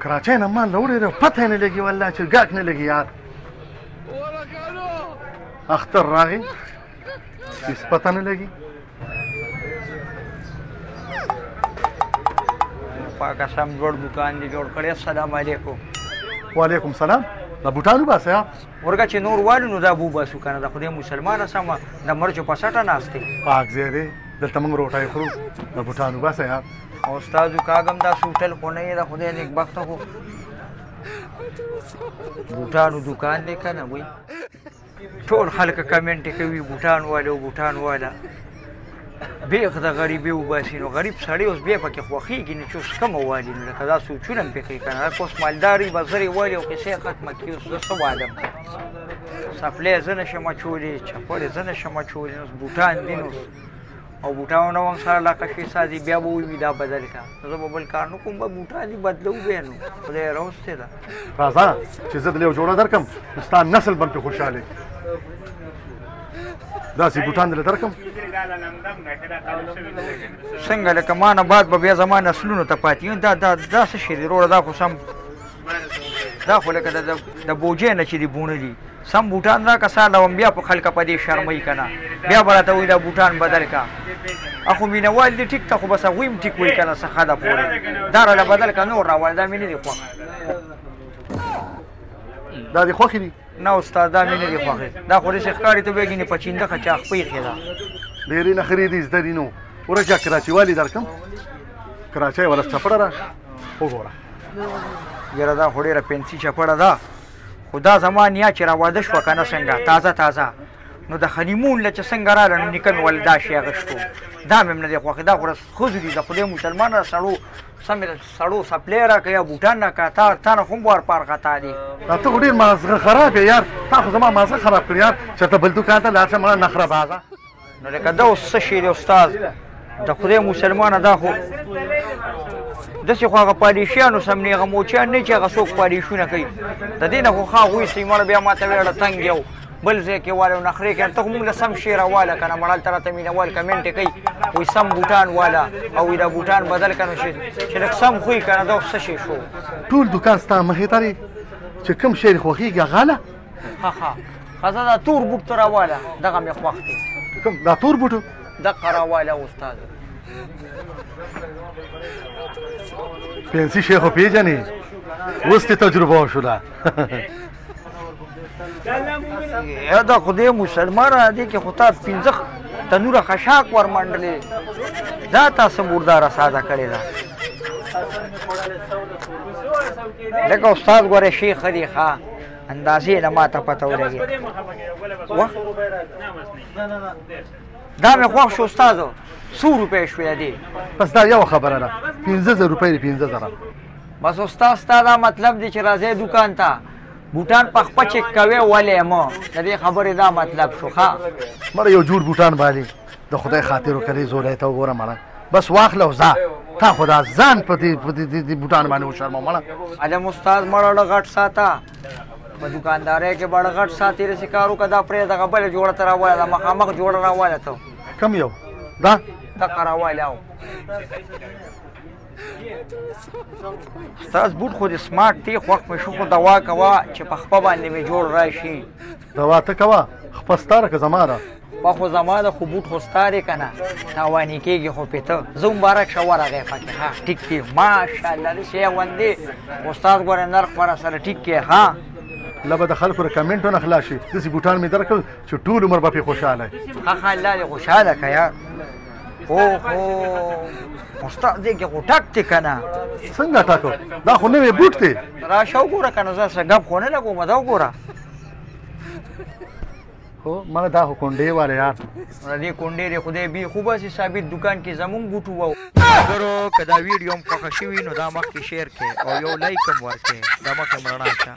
کراچۍ نه ما له ډېره پته نه لګي والله چې ګاک نه لګي یار اختر راغی هېڅ پته نه لګي پاکه سم جوړ دکان دې جوړ کړی السلام علیکم وعلیکم سلام د بوټانو باسه یا ورګه چې نور والو نو دا بوباسو کنه د خدای مسلمانه سمه د مرچو په سټه ناستې پاک ځای دی دلته موږ روټۍ خورو د بوټانو باسه یا او استادو کاغم دا سوټل خو نه یې د خدای نیکبخته خو بوټانو دکان دی که نه وایي ټول خلک کمنټ کوي بوټان والا او بوټان والا بیخ د غریبي وباسي نو غریب سړی اوس بیا پکې خوښېږي نو چې اوس کمه والي نو لکه دا سوچونه مې پې کوي که نه اوس مالداري به زرې والي او کیسې ختمه کړي اوس زه څه والم سپلی زه نه شم اچولی چپلې زه نه شم اچولی نو اوس بوټان دي نو او بوټانو هم سره علاقه شي سازي بیا به ووي دا بدل کړه زه به بل کار نه کوم به بوټان دي بدلو بیا نو خدای راوستې ده راځه چې زه دلې یو جوړه درکړم نو ستا نسل به هم پرې خوشحاله داسې بوټان دلې درکړم څنګه لکه ما نه بعد به بیا زما نسلونو ته پاتې یو دا څه شی دی وروره دا خو سم دا خو لکه د بوجۍ نه چې دي بوڼلي سم بوټان راکړه ساله وم بیا په خلکه په دې شرموي که نه بیا به راته وایي دا بوټان بدل کړه اخو مینهوال دي ټیک ته خو بس هغوی هم ټیک وایي که نه څه ښه ده پورې دا راله بدل کړه نور راوړه دا مې نه دي خوښ دا دې خوښې دي نه استاد دا مې نه دي خوښې دا خو داسې ښکاري ته بیا ګینې په چینده چاخ پیښې ده ډېرې نخرې دي زده دي نو ورچا کراچي والي درکړم کراچۍ والا چپړه ده وګوره یاره دا خو ډېره پنسي چپړه ده خو دا زما نیا چې راواده شوه که نه څنګه تازه تازه نو د هنیمون له چې څنګه راله نو نیکه مې ول دا شی اغوښتو دا مې هم نه دی خوښې دا خو ښځو دي د خدای مسلمانه سړو سمې سړو سپلی راکړه یا بوټان راکړه تا نه خو هم وارپار خطا دي دا ته خو ډېر مازغه خراب یې یار تا خو زما مازغه خراب کړي یار چېرته بل دوکان ته لاړ شه مړه نخره بازه نو لکه دا اوس څه شی دی استاد د خدای مسلمانه دا خو داسې خو هغه پالیشیانو سم نه هغه موچیان نه چې هغه څوک پالیشونه کوي د دې نه خو ښه هغوی سي مړه بیا ما ته ویړه تنګ یو بل ځای کې والا او نخرې کوي ته خو موږ له سم شی راواله که نه مړه هلته راته مینهوال کمنټې کوي وایي سم بوټان والا او وایي دا بوټان بدل که نو چې لږ سم خوی که نه دا اوس څه شی شو ټول دوکان ستا مخې ته دی چې کوم شی دې خوښېږي هغه له ښه زه دا تور بوټ ته راواله دغه مې خوښ دی کوم دا تور بوټو دغه راواله استاد پنسي شی خو پېژنې اوس دې تجربه وشوله یا دا خدای مسلمانه دی کې خو تا پنځه تنوره خشاک ورمنډلې دا تاسو مرداره ساده کړې ده لکه استاد ګوره شي ښه دی ښه اندازې نه ما ته پته ولګي دا مې خوښ شو استادو 100 روپۍ شوې دي بس دا یوه خبره ده 15000 روپۍ دي 15000 بس استاد ستا دا مطلب دی چې راځئ دوکان ته بوټان په خپه چک کوې ولې مه د دې خبرې دا مطلب شو ښه مړه یو جوړ بوټان بالي د خدای خاطر وکړې زولی ته وګوره مړه بس واخله او ځه تا خو دا ځان په دې بوټان باندې وشرمه مړه علم استاد مړه غټ ساته په دوکاندارۍ کې بړه غټ ساتي رسې کار وکړه دا پرېږده دغه بله جوړه ته راواله دا مخامخ جوړه راواله ته کم یو دا دغه راواله او ستاسو بوټ خو د سمارټ دی خوښ مې شو خو دوا کوه چې په خپه باندې مې جوړ راشي دوا ته کوه خپه ستا ده که زما ده په خو زما ده خو بوټ خو ستا دی که نه تاواني کېږي خو پې ته زه مبارک شه ورغی پکې ښه ټیک دی ماشاءالله داسې یې غوندې استاد ګورې نرخ ور سره ټیک کې ښه له به د خلکو د کمنټو نه خلاص شي داسې بوټان مې درکړل چې ټول عمر به پرې خوشحاله ښه الله دې خوشحاله که یار اوهو استاد دې کې خو ټک دی که نه څنګه ټک دا خو نوی بوټ دی راشه وګوره که نه زه څه ګپ خو نه لګوم دا وګوره هو مړه دا خو کونډې والا یار دې کونډې دې خدای بي خو بسې ثابت دوکان کې زمونږ بوټ وو ملګرو که دا ویډیو هم خوښه شوي نو دا مخکې شیر کړئ او یو لایک هم ورکړئ دا مخکې مړڼا شه